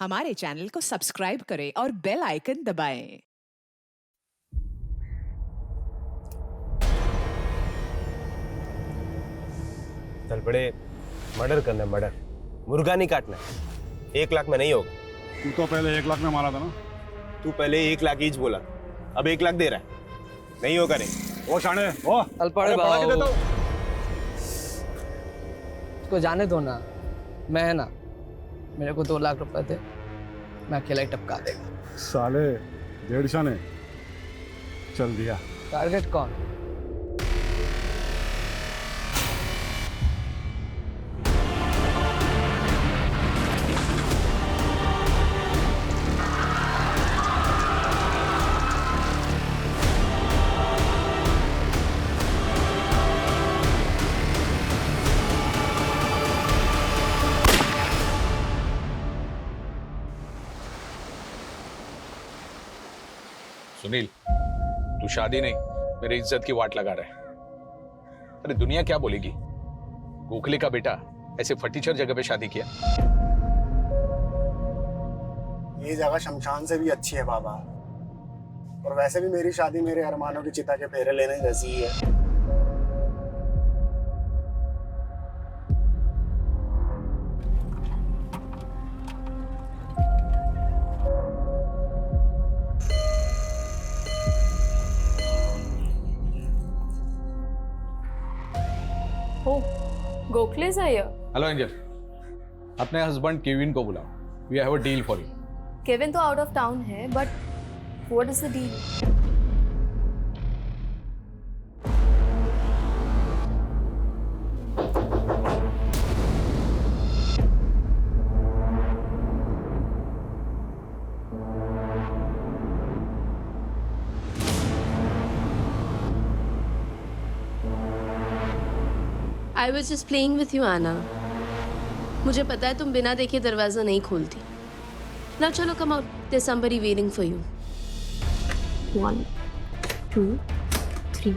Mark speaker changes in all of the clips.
Speaker 1: हमारे चैनल को सब्सक्राइब करें और बेल आइकन दबाएं।
Speaker 2: चल पड़े मर्डर करना है, मर्डर। मुर्गा नहीं काटना है। 1 लाख में नहीं होगा।
Speaker 3: तू तो पहले 1 लाख में मारा था ना।
Speaker 2: तू पहले 1 लाख ईच बोला, अब 1 लाख दे रहा है। नहीं होगा नहीं।
Speaker 3: ओ शाणे, ओ
Speaker 4: अल्पड़े
Speaker 3: पढ़ा के देता हूँ।
Speaker 4: उसको जाने दो ना, मैं है ना, मेरे को 2 लाख रुपए दे, मैं अकेला ही टपका देगा।
Speaker 3: साले 1.5 शाने चल दिया।
Speaker 4: टारगेट कौन?
Speaker 5: सुनील, तू शादी नहीं मेरी इज्जत की वाट लगा रहा है। अरे दुनिया क्या बोलेगी, गोखले का बेटा ऐसे फटीचर जगह पे शादी किया।
Speaker 6: ये जगह शमशान से भी अच्छी है बाबा, और वैसे भी मेरी शादी मेरे अरमानों की चिता के फेरे लेने जैसी ही है।
Speaker 7: Gokhale's are here.
Speaker 5: Hello Angel, अपने हस्बैंड केविन को बुलाओ, we have a deal for you.
Speaker 7: Kevin तो आउट ऑफ टाउन है, but what is the deal?
Speaker 8: I was just playing with you, Anna. मुझे पता है तुम बिना देखे दरवाजा नहीं खोलती। Now चलो, come out. There's somebody waiting for you. 1, 2, 3,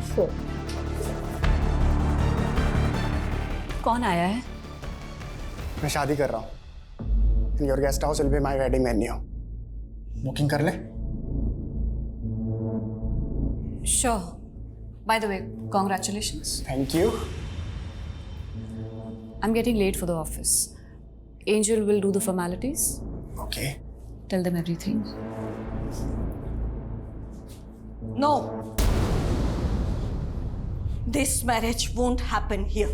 Speaker 8: 4.
Speaker 7: कौन आया है?
Speaker 6: मैं शादी कर रहा हूँ। Your guest house will be my wedding venue. Booking कर ले।
Speaker 7: Sure. By the way, congratulations.
Speaker 6: Thank you.
Speaker 7: I'm getting late for the office. Angel will do the formalities.
Speaker 6: Okay.
Speaker 7: Tell them everything.
Speaker 9: No. This marriage won't happen here.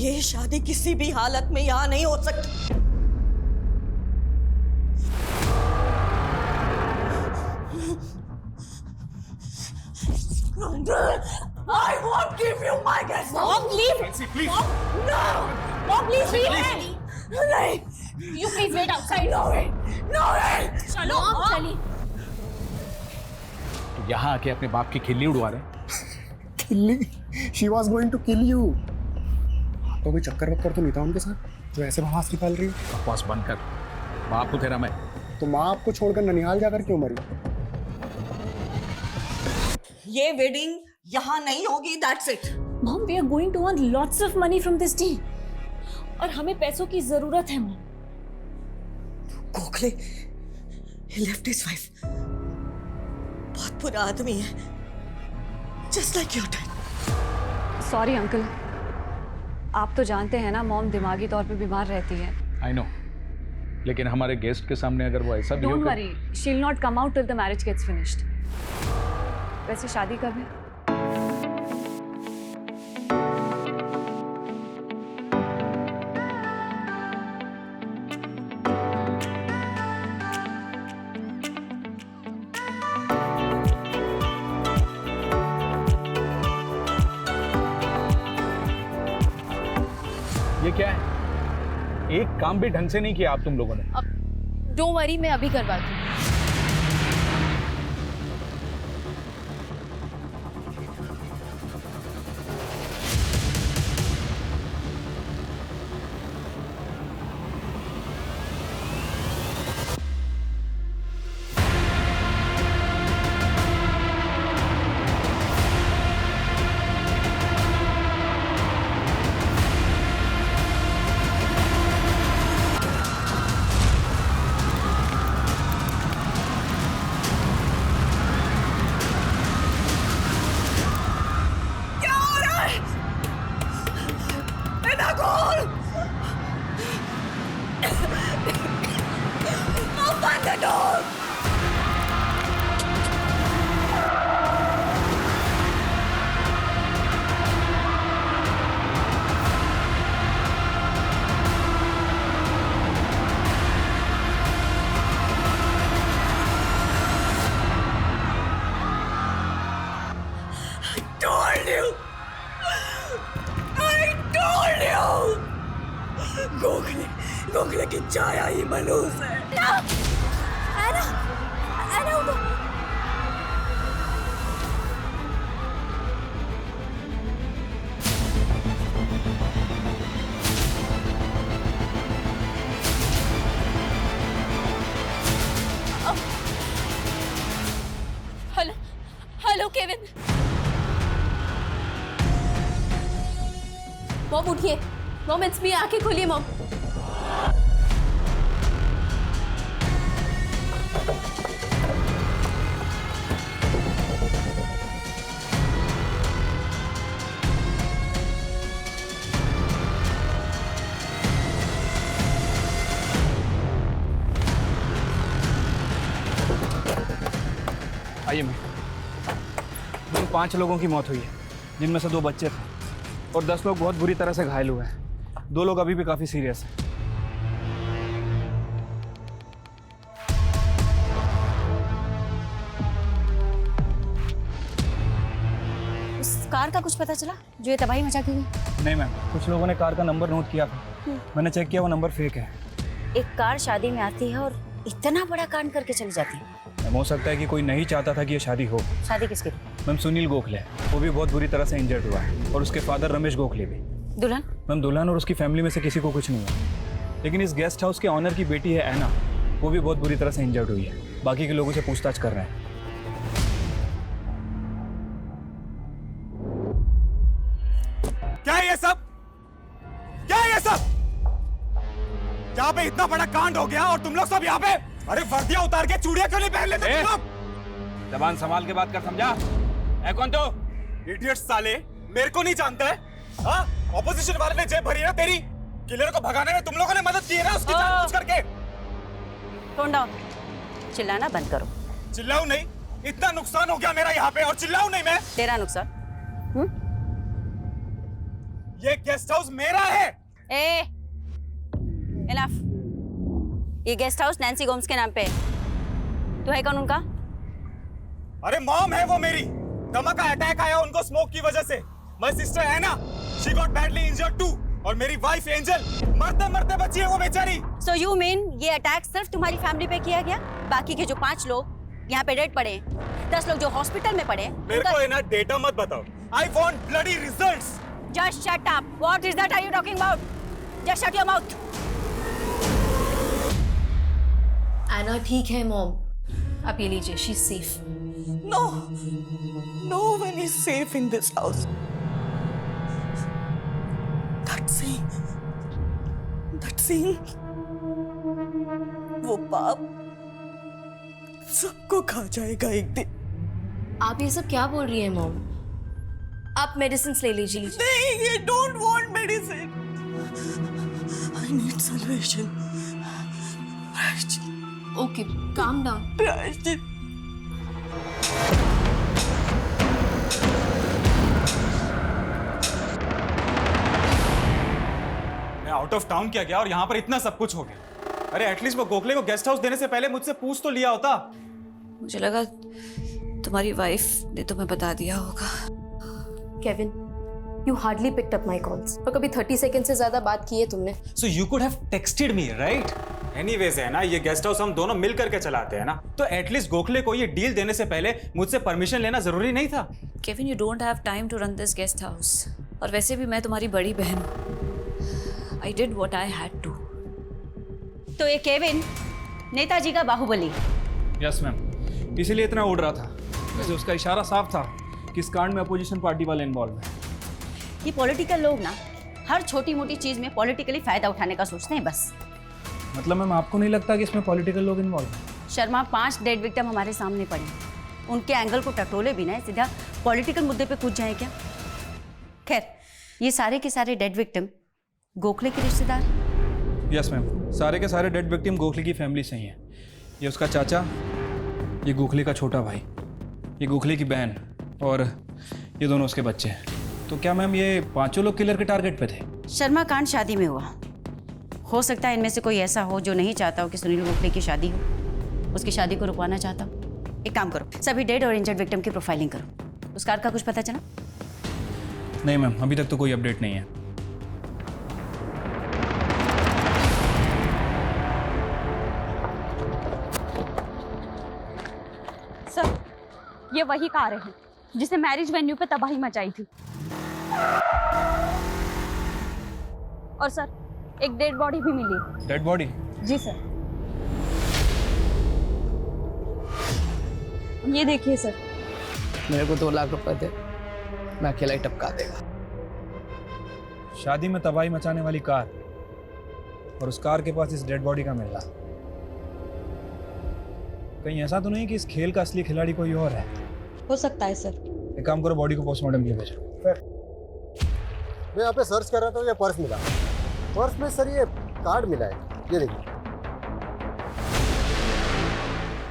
Speaker 9: ये शादी किसी भी हालत में यहाँ नहीं हो सकती। I won't give you my guest. Mom, leave.
Speaker 3: Nancy, please.
Speaker 9: No. Mom, please leave. नहीं.
Speaker 7: You please wait outside.
Speaker 9: No way. No way.
Speaker 7: चलो, चलिए।
Speaker 5: तो यहाँ आके अपने बाप की खिल्ली उड़वा रहे।
Speaker 6: किल्ली? She was going to kill you. तो कोई चक्कर वक्कर तो नहीं था उनके साथ जो ऐसे बकवास निकाल रही है?
Speaker 5: बकवास बंद कर, बाप को तेरा मैं।
Speaker 6: तो माँ आपको छोड़कर ननिहाल जाकर क्यों मरी?
Speaker 9: ये वेडिंग यहाँ नहीं होगी. That's it.
Speaker 7: Mom, we are going to earn lots of money from this deal. और हमें पैसों की जरूरत है, Mom.
Speaker 9: Gokhale, he left his wife. बहुत बुरा आदमी है. Just like your dad.
Speaker 7: Sorry, uncle. आप तो जानते हैं ना, मॉम दिमागी तौर पे बीमार रहती है।
Speaker 5: आई नो, लेकिन हमारे गेस्ट के सामने अगर वो ऐसा
Speaker 7: Don't worry, she'll not come out till the marriage gets finished. वैसे शादी कब है?
Speaker 5: ये क्या है? एक काम भी ढंग से नहीं किया आप तुम लोगों ने।
Speaker 7: Don't worry, मैं अभी करवाती हूँ।
Speaker 9: गोखले गोखले की चाय आई मनु से।
Speaker 7: एना एना उठो।
Speaker 8: Hello hello Kevin. मॉम उठिए, मॉम इट्स मी, आंखें खोलिए मॉम।
Speaker 4: आइए मैं। जिन 5 लोगों की मौत हुई है, जिनमें से 2 बच्चे थे और 10 लोग बहुत बुरी तरह से घायल हुए हैं। 2 लोग अभी भी काफी सीरियस हैं।
Speaker 7: उस कार का कुछ पता चला जो ये तबाही मचा के गई?
Speaker 4: नहीं मैम, कुछ लोगों ने कार का नंबर नोट किया था। मैंने चेक किया, वो नंबर फेक है।
Speaker 7: एक कार शादी में आती है और इतना बड़ा कांड करके चली जाती है।
Speaker 4: हो सकता है कि कोई नहीं चाहता था कि ये शादी हो।
Speaker 7: शादी किसकी?
Speaker 4: मैम सुनील गोखले, वो भी बहुत बुरी तरह से इंजर्ड हुआ है, और उसके फादर रमेश गोखले भी।
Speaker 7: दुल्हन?
Speaker 4: मैम दुल्हन और उसकी फैमिली में से किसी को कुछ नहीं हुआ, लेकिन इस गेस्ट हाउस के ऑनर की बेटी है ऐना, वो भी बहुत बुरी तरह से इंजर्ड हुई है। बाकी के लोगों से पूछताछ कर रहे हैं।
Speaker 3: क्या है ये सब? क्या है ये सब? यहाँ पे इतना बड़ा कांड हो गया और तुम लोग सब यहाँ पे? अरे वर्दियां उतार के चूड़ियां क्यों नहीं पहन लेते तुम लोग?
Speaker 4: जबान संभाल के बात कर, समझा? है कौन तो?
Speaker 3: इडियट साले, मेरे को नहीं जानता है? हाँ, ऑपोजिशन वाले ने जेब भरी है ना तेरी? किलर को भगाने में तुम लोगों ने मदद की है ना उसकी जानबूझ करके?
Speaker 7: टोन डाउन, चिल्लाना बंद करो।
Speaker 3: चिल्लाऊं नहीं? इतना नुकसान हो गया मेरा यहाँ पे और चिल्लाऊं नहीं मैं?
Speaker 7: तेरा नुकसान?
Speaker 3: ये गेस्ट हाउस मेरा है।
Speaker 7: ए, इनफ। ये गेस्ट हाउस नैन्सी गोम्स के नाम पे है। तू है कौन उनका?
Speaker 3: अरे मॉम है वो मेरी। दमा का अटैक आया उनको स्मोक की वजह से। माय सिस्टर है ना, she got badly injured too. और मेरी वाइफ एंजल मरते मरते बची है वो बेचारी।
Speaker 7: So you mean ये अटैक सिर्फ तुम्हारी फैमिली पे किया गया? बाकी के जो 5 लोग यहाँ पे डेड पड़े हैं, 10 लोग जो हॉस्पिटल में पड़े हैं,
Speaker 3: मेरे को है ना डेटा मत बताओ। I want bloody results.
Speaker 7: Just shut up. What is that are you talking about? Just shut your mouth.
Speaker 8: एना ठीक है मॉम, आप ये लीजिए, she is safe.
Speaker 9: No, no one is safe in this house. That scene, वो पाप सबको खा जाएगा एक दिन।
Speaker 8: आप ये सब क्या बोल रही हैं मॉम? आप मेडिसिन ले लीजिए।
Speaker 9: नहीं, ये don't want medicine. I need salvation.
Speaker 8: Okay, calm down.
Speaker 9: प्रायश्चित।
Speaker 3: मैं आउट ऑफ टाउन किया गया और यहाँ पर इतना सब कुछ हो गया। अरे एटलीस्ट वो गोखले को गेस्ट हाउस देने से पहले मुझसे पूछ तो लिया होता।
Speaker 10: मुझे लगा तुम्हारी वाइफ ने तुम्हें बता दिया होगा।
Speaker 8: Kevin, you hardly picked up my calls, और कभी 30 सेकंड से ज्यादा बात की है तुमने।
Speaker 3: So you could have texted me, right? Anyways है ना, ये गेस्ट हाउस हम दोनों मिल करके चलाते हैं ना, तो एटलीस्ट गोखले को ये डील देने से पहले मुझसे परमिशन लेना जरूरी नहीं था।
Speaker 10: Kevin, you don't have time to run this guest house, और वैसे भी मैं तुम्हारी बड़ी बहन हूँ। I did what I had to.
Speaker 7: तो ये केविन नेताजी का बाहुबली।
Speaker 4: यस मैम, इसीलिए इतना उड़ रहा था। वैसे उसका इशारा साफ था कि इस कांड में अपोजिशन पार्टी वाले इन्वॉल्व हैं।
Speaker 7: ये पॉलिटिकल लोग ना हर छोटी मोटी चीज में पॉलिटिकली फायदा उठाने का सोचते हैं बस।
Speaker 4: मतलब मैम, आपको नहीं लगता कि इसमें पॉलिटिकल लोग इन्वॉल्व हैं?
Speaker 7: शर्मा, 5 डेड विक्टिम हमारे सामने पड़े, उनके एंगल को टटोले बिना सीधा पॉलिटिकल मुद्दे पे कूद जाए क्या? खैर, ये सारे के सारे डेड विक्टिम गोखले के रिश्तेदार हैं?
Speaker 4: यस मैम, सारे के सारे डेड विक्टिम गोखले की फैमिली से ही हैं। ये उसका चाचा, ये गोखले का छोटा भाई, ये गोखले की बहन, और ये दोनों उसके बच्चे हैं। तो क्या मैम ये 5 लोग किलर के टारगेट पे थे?
Speaker 7: शर्मा कांड शादी में हुआ। हो सकता है इनमें से कोई ऐसा हो जो नहीं चाहता हो कि सुनील गोखले की शादी हो, उसकी शादी को रुकवाना चाहता हो। एक काम करो, सभी डेड और इंजर्ड विक्टिम की प्रोफाइलिंग करो। उस कार का कुछ पता चला?
Speaker 4: नहीं मैम, अभी तक तो कोई अपडेट नहीं है।
Speaker 11: ये वही कार है जिसे मैरिज वेन्यू पे तबाही मचाई थी। और सर एक डेड बॉडी भी मिली।
Speaker 4: Dead body?
Speaker 11: जी सर, ये देखिए सर।
Speaker 12: मेरे को 2 लाख रुपए दे, मैं अकेला ही टपका देगा।
Speaker 4: शादी में तबाही मचाने वाली कार और उस कार के पास इस डेड बॉडी का मिलना, कहीं ऐसा तो नहीं कि इस खेल का असली खिलाड़ी कोई और है?
Speaker 11: हो सकता है सर।
Speaker 4: एक काम करो, बॉडी को पोस्टमार्टम के लिए भेजो।
Speaker 6: मैं यहाँ पे सर्च कर रहा था, ये पर्स मिला। पर्स में सर ये कार्ड मिला है, ये देखिए।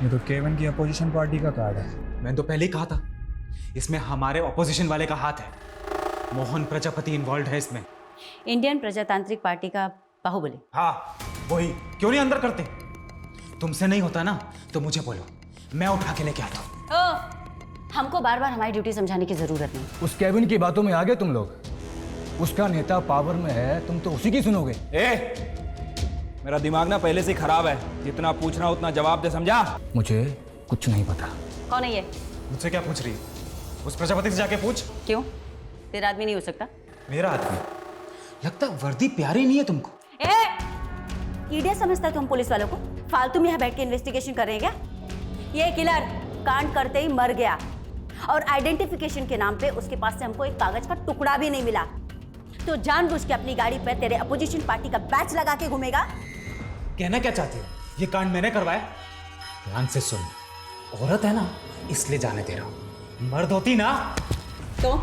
Speaker 4: ये तो केविन की अपोजिशन पार्टी का कार्ड है।
Speaker 3: मैंने तो पहले ही कहा था, इसमें हमारे ऑपोजिशन वाले का हाथ है। मोहन प्रजापति इन्वॉल्व है इसमें।
Speaker 7: इंडियन प्रजातांत्रिक पार्टी का बाहुबली।
Speaker 3: हाँ वही। क्यों नहीं अंदर करते? तुमसे नहीं होता ना तो मुझे बोलो, मैं उठा के लेके आता हूँ।
Speaker 7: हमको बार बार हमारी ड्यूटी समझाने की जरूरत नहीं।
Speaker 12: उस केविन की बातों में आ गए तुम लोग। उसका नेता पावर में है, तुम तो उसी की सुनोगे।
Speaker 4: मेरा दिमाग ना पहले से ही खराब है, जितना पूछना उतना जवाब दे, समझा?
Speaker 12: मुझे कुछ नहीं पता।
Speaker 7: कौन है ये?
Speaker 3: मुझसे क्या पूछ रही है? उस प्रजापति से जाके पूछ।
Speaker 7: क्यों? तेरा आदमी नहीं हो सकता?
Speaker 3: मेरा आदमी? लगता वर्दी प्यारी नहीं है तुमको।
Speaker 7: ईडियट समझता है तुम पुलिस वालों को? फालतू में यहाँ बैठ के इन्वेस्टिगेशन कर रहे हैं क्या? ये किलर कांड करते ही मर गया और आइडेंटिफिकेशन के नाम पे उसके पास से हमको एक कागज का टुकड़ा भी नहीं मिला। तो जानबूझ के अपनी गाड़ी पे तेरे अपोजिशन पार्टी का बैच लगा के घूमेगा।
Speaker 3: कहना क्या चाहती है? ये कांड मैंने करवाया? ध्यान से सुन, औरत है ना इसलिए जाने दे रहा हूं। मर्द होती ना
Speaker 7: तो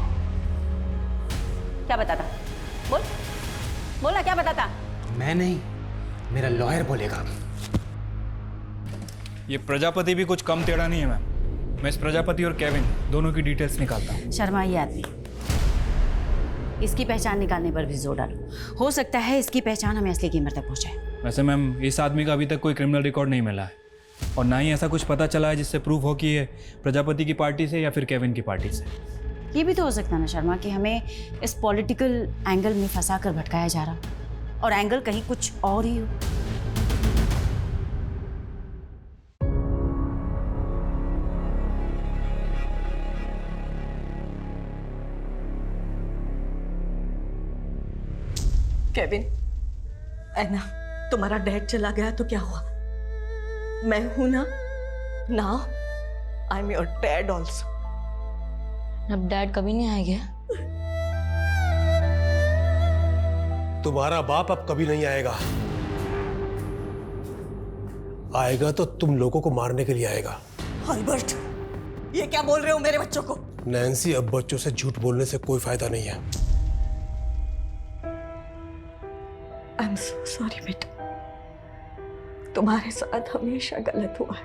Speaker 7: क्या बताता? बोल ना, क्या बताता?
Speaker 3: मैं नहीं, मेरा लॉयर बोलेगा।
Speaker 4: ये प्रजापति भी कुछ कम टेढ़ा नहीं है मैम। मैं इस प्रजापति और केविन दोनों की डिटेल्स निकालता हूँ।
Speaker 7: शर्मा, ये आदमी, इसकी पहचान निकालने पर भी जोर डालो। हो सकता है इसकी पहचान हमें असली कीमत तक पहुंचाए।
Speaker 4: वैसे मैम, इस आदमी का अभी तक कोई क्रिमिनल रिकॉर्ड नहीं मिला है और ना ही ऐसा कुछ पता चला है जिससे प्रूफ हो कि ये प्रजापति की पार्टी से या फिर केविन की पार्टी से।
Speaker 7: ये भी तो हो सकता है ना शर्मा कि हमें इस पॉलिटिकल एंगल में फंसा कर भटकाया जा रहा और एंगल कहीं कुछ और ही हो।
Speaker 9: केविन, ऐना, तुम्हारा डैड चला गया तो क्या हुआ? मैं हूं ना। Now I am your dad also.
Speaker 11: अब डैड कभी नहीं आएगा?
Speaker 2: तुम्हारा बाप अब कभी नहीं आएगा। आएगा तो तुम लोगों को मारने के लिए आएगा।
Speaker 9: अल्बर्ट, ये क्या बोल रहे हो मेरे बच्चों को?
Speaker 2: नैन्सी, अब बच्चों से झूठ बोलने से कोई फायदा नहीं है।
Speaker 9: आई एम सो सॉरी बेटा, तुम्हारे साथ हमेशा गलत हुआ है,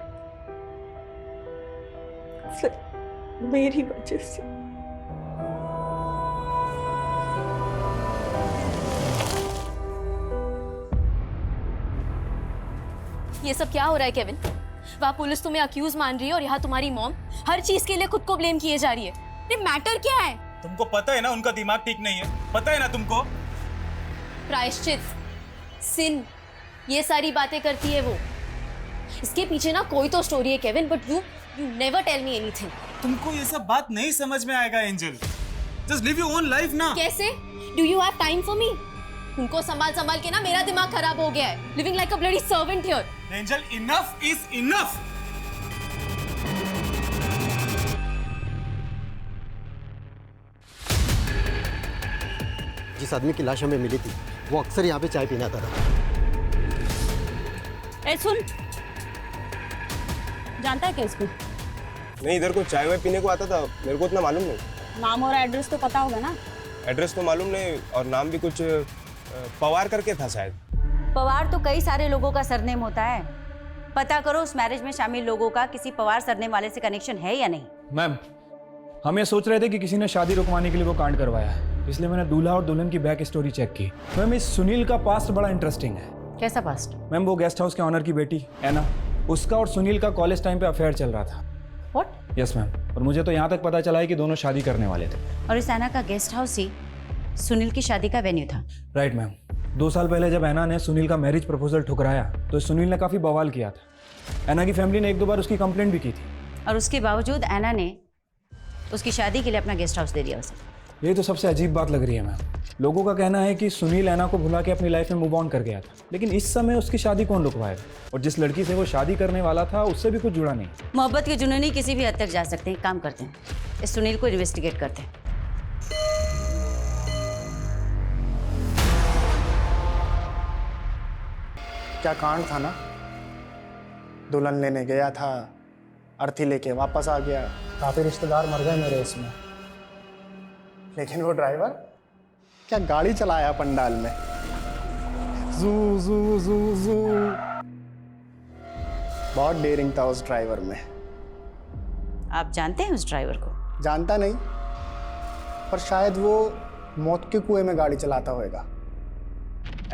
Speaker 9: सिर्फ मेरी वजह से।
Speaker 8: ये सब क्या हो रहा है केविन? वहाँ पुलिस तुम्हें अक्यूज मान रही है और यहाँ तुम्हारी मॉम हर चीज के लिए खुद को ब्लेम किए जा रही है। ये मैटर क्या है?
Speaker 3: तुमको पता है ना उनका दिमाग ठीक नहीं है, पता है ना तुमको?
Speaker 8: प्रायश्चित, सिन, ये सारी बातें करती है वो। इसके पीछे ना कोई तो स्टोरी है Kevin, but you never tell me anything.
Speaker 3: तुमको ये सब बात नहीं समझ में आएगा Angel. Just live your own life ना।
Speaker 8: कैसे? Do you have time for me? उनको संभाल के ना मेरा दिमाग खराब हो गया है। Living like a bloody servant here.
Speaker 3: Angel, enough is enough.
Speaker 6: जिस आदमी की लाश हमें मिली थी वो अक्सर यहाँ पे चाय पीने आता था।
Speaker 11: ए सुन, जानता है क्या इसको?
Speaker 2: नहीं, इधर को चाय वाय पीने को आता था, मेरे को उतना मालूम नहीं।
Speaker 11: नाम और एड्रेस तो पता होगा ना?
Speaker 2: एड्रेस तो मालूम नहीं और नाम भी कुछ पवार करके था शायद।
Speaker 7: पवार तो कई सारे लोगों का सरनेम होता है। पता करो उस मैरिज में शामिल लोगों का किसी पवार सरनेम वाले से कनेक्शन है या नहीं।
Speaker 4: मैम, हम ये सोच रहे थे कि किसी ने शादी रुकवाने के लिए वो कांड करवाया है, इसलिए मैंने दूल्हा और दुल्हन की बैक स्टोरी चेक की। मैम, इस सुनील का पास्ट बड़ा इंटरेस्टिंग है।
Speaker 7: कैसा पास्ट?
Speaker 4: मैम, वो गेस्ट हाउस के ऑनर की बेटी ऐना, उसका और सुनील का कॉलेज टाइम पे अफेयर चल रहा था।
Speaker 7: व्हाट?
Speaker 4: यस मैम, और मुझे तो यहाँ तक पता चला है कि दोनों शादी करने वाले थे।
Speaker 7: और इस ऐना का गेस्ट हाउस ही सुनील की शादी का वेन्यू था।
Speaker 4: Right ma'am. 2 साल पहले जब ऐना ने सुनील का मैरिज प्रपोजल ठुकराया तो सुनील ने काफ़ी बवाल किया था। ऐना की फैमिली ने 1-2 बार उसकी कंप्लेंट भी की थी।
Speaker 7: और उसके बावजूद ऐना ने उसकी शादी के लिए अपना गेस्ट हाउस दे दिया उसे।
Speaker 4: ये तो सबसे अजीब बात लग रही है मैम। लोगों का कहना है कि सुनील ऐना को भुला के अपनी लाइफ में मूव ऑन कर गया था, लेकिन इस समय उसकी शादी कौन रुकवाएगा? और जिस लड़की से वो शादी करने वाला था उससे भी कुछ जुड़ा नहीं।
Speaker 7: मोहब्बत के जुनूनी किसी भी हद तक जा सकते हैं। काम करते हैं, इस सुनील को इन्वेस्टिगेट करते हैं।
Speaker 6: क्या कांड था ना, दुल्हन लेने गया था, अर्थी लेके वापस आ गया, काफी रिश्तेदार मर गए मेरे इसमें, लेकिन वो ड्राइवर क्या गाड़ी चलाया पंडाल में, जू जू जू जू। बहुत डेयरिंग था उस ड्राइवर में।
Speaker 7: आप जानते हैं उस ड्राइवर को?
Speaker 6: जानता नहीं, पर शायद वो मौत के कुएं में गाड़ी चलाता होगा।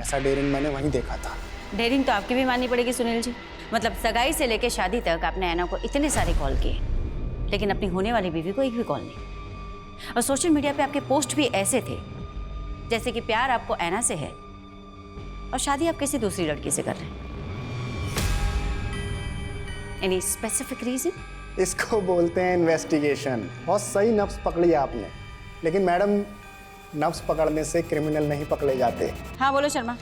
Speaker 6: ऐसा डेयरिंग मैंने वहीं देखा था।
Speaker 7: डेयरिंग तो आपकी भी माननी पड़ेगी सुनील जी। मतलब सगाई से लेकर शादी तक आपने ऐना को इतने सारे कॉल किए, लेकिन अपनी होने वाली बीवी को एक भी कॉल नहीं। और सोशल मीडिया पे आपके पोस्ट भी ऐसे थे जैसे कि प्यार आपको ऐना से है और शादी आप किसी दूसरी लड़की से कर रहे हैं। Any specific reason?
Speaker 6: इसको बोलते हैं इन्वेस्टिगेशन। बहुत सही नफ्स पकड़ी है आपने, लेकिन मैडम नफ्स पकड़ने से क्रिमिनल नहीं पकड़े जाते।
Speaker 7: हाँ बोलो शर्मा।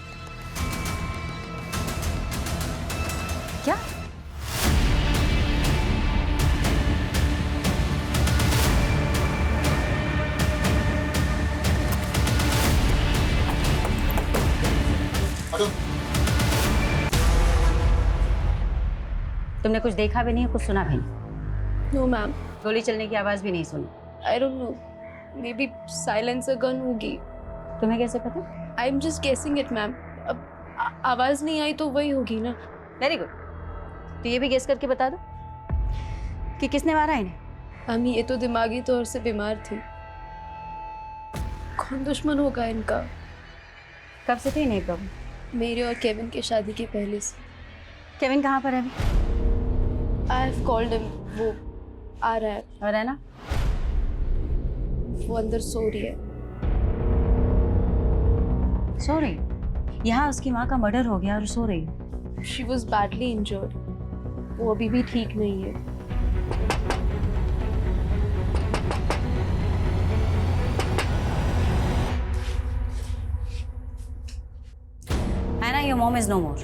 Speaker 7: क्या? तुमने कुछ देखा भी नहीं, कुछ सुना भी नहीं?
Speaker 8: No ma'am.
Speaker 7: गोली चलने की आवाज भी नहीं सुनी?
Speaker 8: I don't know, maybe silencer gun होगी।
Speaker 7: तुम्हें कैसे पता?
Speaker 8: I am just guessing it ma'am. अब आवाज नहीं आई तो वही होगी ना।
Speaker 7: Very good. तो ये भी गेस करके बता दो कि किसने मारा इन्हें।
Speaker 8: हम ये तो दिमागी तौर से बीमार थी। कौन दुश्मन होगा इनका?
Speaker 7: कब से थी इन्हें प्रॉब्लम?
Speaker 8: मेरे और केविन की शादी के पहले से।
Speaker 7: केविन कहाँ पर है अभी?
Speaker 8: आई हैव कॉल्ड हिम, वो आ रहा है।
Speaker 7: और है ना?
Speaker 8: वो अंदर सो रही है।
Speaker 7: सो रही? यहाँ उसकी माँ का मर्डर हो गया और सो रही है।
Speaker 8: She was badly injured. वो अभी भी ठीक नहीं है।
Speaker 7: Anna, your mom is no more.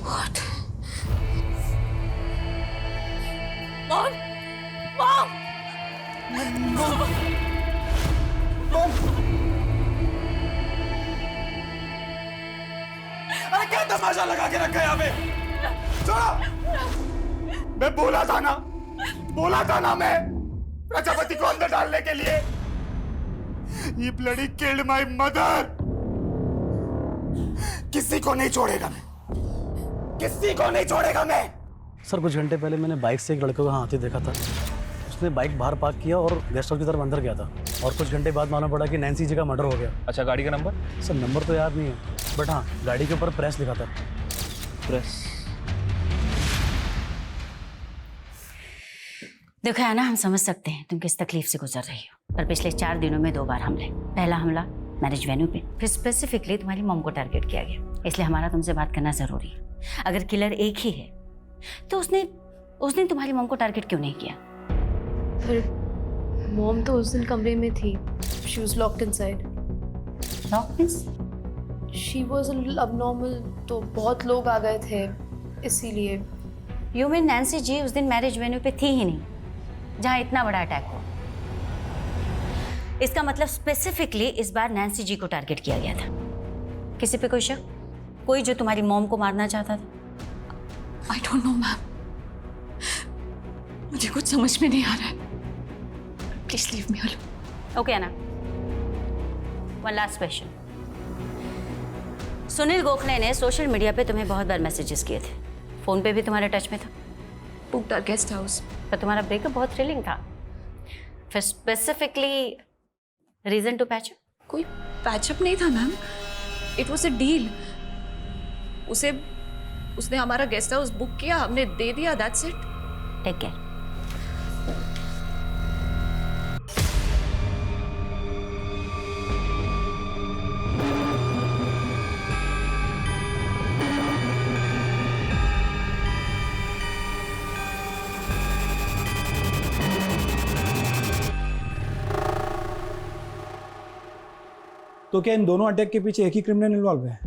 Speaker 8: What? Mom! Mom!
Speaker 3: अरे क्या तमाशा लगा के रखा है यहाँ पे? छोड़ो! मैं बोला था ना मैं प्रजापति को अंदर डालने के लिए। ये ब्लडी किल्ड माय मदर। किसी को नहीं छोड़ेगा मैं, किसी को नहीं छोड़ेगा मैं।
Speaker 13: सर कुछ घंटे पहले मैंने बाइक से एक लड़के को हाथी देखा था। उसने बाइक बाहर पार्क किया और गेस्ट हाउस की तरफ अंदर गया था, और कुछ घंटे बाद मालूम पड़ा कि नैन्सी जी का मर्डर हो गया।
Speaker 4: अच्छा, गाड़ी का नंबर?
Speaker 13: सर नंबर तो याद नहीं है, बट हाँ गाड़ी के ऊपर प्रेस लिखा था।
Speaker 4: प्रेस?
Speaker 7: देखो है ना, हम समझ सकते हैं तुम किस तकलीफ से गुजर रही हो, पर पिछले 4 दिनों में 2 बार हमले। पहला हमला मैरिज वेन्यू पे, फिर स्पेसिफिकली तुम्हारी मॉम को टारगेट किया गया। इसलिए हमारा तुमसे बात करना जरूरी है। अगर किलर एक ही है तो उसने तुम्हारी मॉम को टारगेट क्यों नहीं किया?
Speaker 8: फिर मॉम तो उस दिन कमरे में थी। She was locked inside.
Speaker 7: Lock means?
Speaker 8: She was abnormal, तो बहुत लोग आ गए थे इसीलिए।
Speaker 7: यू मीन नैन्सी जी उस दिन मैरिज वेन्यू पे थी ही नहीं जहाँ इतना बड़ा अटैक हुआ? इसका मतलब स्पेसिफिकली इस बार नैन्सी जी को टारगेट किया गया था। किसी पे कोई शक? कोई जो तुम्हारी मॉम को मारना चाहता था?
Speaker 10: आई डोंट नो मैम, मुझे कुछ समझ में नहीं आ रहा है। Please leave me alone.
Speaker 7: Okay ना, one last question. Sunil Gokhale ने सोशल मीडिया पे तुम्हें बहुत बार मैसेजेस किए थे, फोन पे भी तुम्हारे टच में था।
Speaker 10: Booked our guest house.
Speaker 7: पर तुम्हारा ब्रेकअप बहुत थ्रिलिंग था। फिर स्पेसिफिकली रीजन टू पैचअप?
Speaker 10: कोई पैचअप नहीं था ma'am, it was a deal. उसने हमारा गेस्ट हाउस बुक किया, हमने दे दिया, दैट्स इट।
Speaker 7: Take care.
Speaker 4: तो क्या इन दोनों अटैक के पीछे एक ही क्रिमिनल इन्वॉल्व है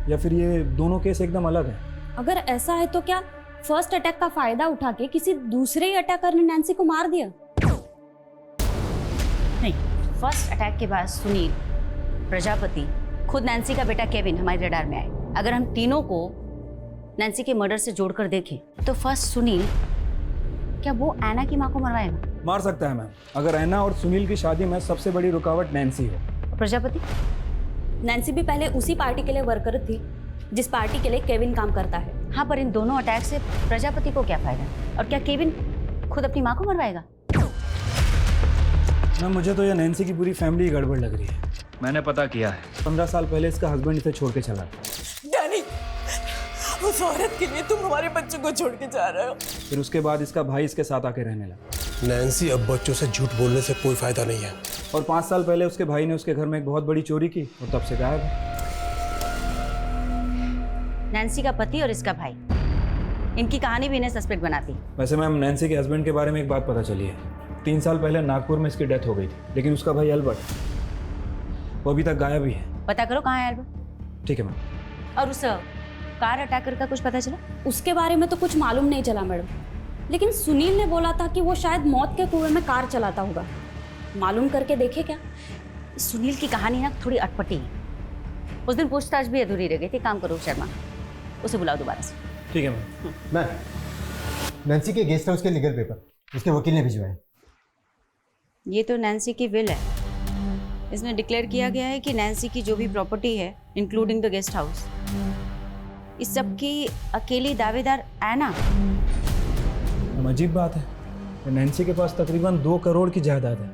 Speaker 4: या फिर ये दोनों केस एकदम अलग है?
Speaker 11: अगर ऐसा है तो क्या फर्स्ट अटैक का फायदा उठा के किसी दूसरे ही अटैकर ने नैन्सी को मार दिया?
Speaker 7: नहीं, फर्स्ट अटैक के बाद सुनील, प्रजापति, खुद नैन्सी का बेटा केविन हमारे रडार में आए। अगर हम तीनों को नैन्सी के मर्डर से जोड़कर देखें तो फर्स्ट सुनील, क्या वो ऐना की मां को मरवाएगा?
Speaker 4: मार सकता है मैम, अगर ऐना और सुनील की शादी में सबसे बड़ी रुकावट नैन्सी हो।
Speaker 7: प्रजापति?
Speaker 11: नैन्सी भी पहले उसी पार्टी के लिए वर्कर थी जिस पार्टी के लिए केविन काम करता है।
Speaker 7: हाँ, पर इन दोनों अटैक से प्रजापति को क्या फायदा? और क्या केविन खुद अपनी माँ को मरवाएगा?
Speaker 4: मैम मुझे तो ये नैन्सी की पूरी फैमिली ही गड़बड़ लग रही है। मैंने पता किया है, 15 साल पहले इसका हस्बैंड इसे छोड़ के चला।
Speaker 9: डैनी, उस औरत के लिए तुम हमारे बच्चों को छोड़ के जा रहे हो।
Speaker 4: फिर उसके बाद इसका भाई इसके साथ आके रहने लगा।
Speaker 2: नैन्सी, अब बच्चों से झूठ बोलने से कोई फायदा नहीं है।
Speaker 4: और 5 साल पहले उसके भाई ने उसके घर में एक बहुत बड़ी चोरी की और तब से गायब है।
Speaker 7: नैन्सी का पति और इसका भाई, इनकी कहानी भी इन्हें सस्पेक्ट बनाती।
Speaker 4: वैसे मैम नैन्सी के हस्बैंड के बारे में एक बात पता चली है। 3 साल पहले नागपुर में इसकी डेथ हो गई थी, लेकिन उसका भाई अल्बर्ट, वो अभी तक गायब ही है।
Speaker 7: पता करो कहाँ है अल्बर्ट।
Speaker 4: ठीक है मैम।
Speaker 7: और उस कार अटैकर का कुछ पता चला?
Speaker 11: उसके बारे में तो कुछ मालूम नहीं चला मैडम, लेकिन सुनील ने बोला था कि वो शायद मौत के कुएं में कार चलाता होगा। मालूम करके देखे क्या?
Speaker 7: सुनील की कहानी ना थोड़ी अटपटी है। उस दिन पूछताछ भी अधूरी रह गई थी। काम करो शर्मा, उसे बुलाओ दोबारा से।
Speaker 4: ठीक है मैम।
Speaker 14: मैम, नैन्सी के गेस्ट हाउस के लीगल पेपर उसके वकील ने भिजवाए।
Speaker 7: ये तो नैन्सी की विल है। इसमें डिक्लेयर किया गया है कि नैन्सी की जो भी प्रॉपर्टी है, इंक्लूडिंग द गेस्ट हाउस, इस सब की अकेली दावेदार ऐना।
Speaker 4: अजीब बात है, नैन्सी के पास तकरीबन 2 करोड़ की जायदाद है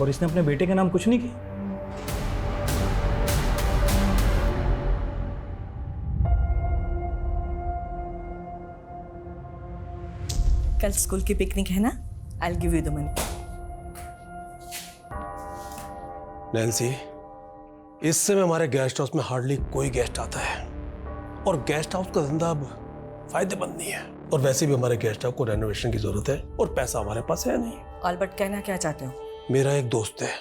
Speaker 4: और इसने अपने बेटे के नाम कुछ नहीं किया।
Speaker 9: कल स्कूल की पिकनिक है ना? I will give you the money.
Speaker 2: Nancy, इस समय हमारे गेस्ट हाउस में हार्डली कोई गेस्ट आता है और गेस्ट हाउस का धंधा अब फायदेमंद नहीं है। और वैसे भी हमारे गेस्ट हाउस को रेनोवेशन की जरूरत है और पैसा हमारे पास है नहीं।
Speaker 9: अल्बर्ट, कहना क्या चाहते हो?
Speaker 2: मेरा एक दोस्त है,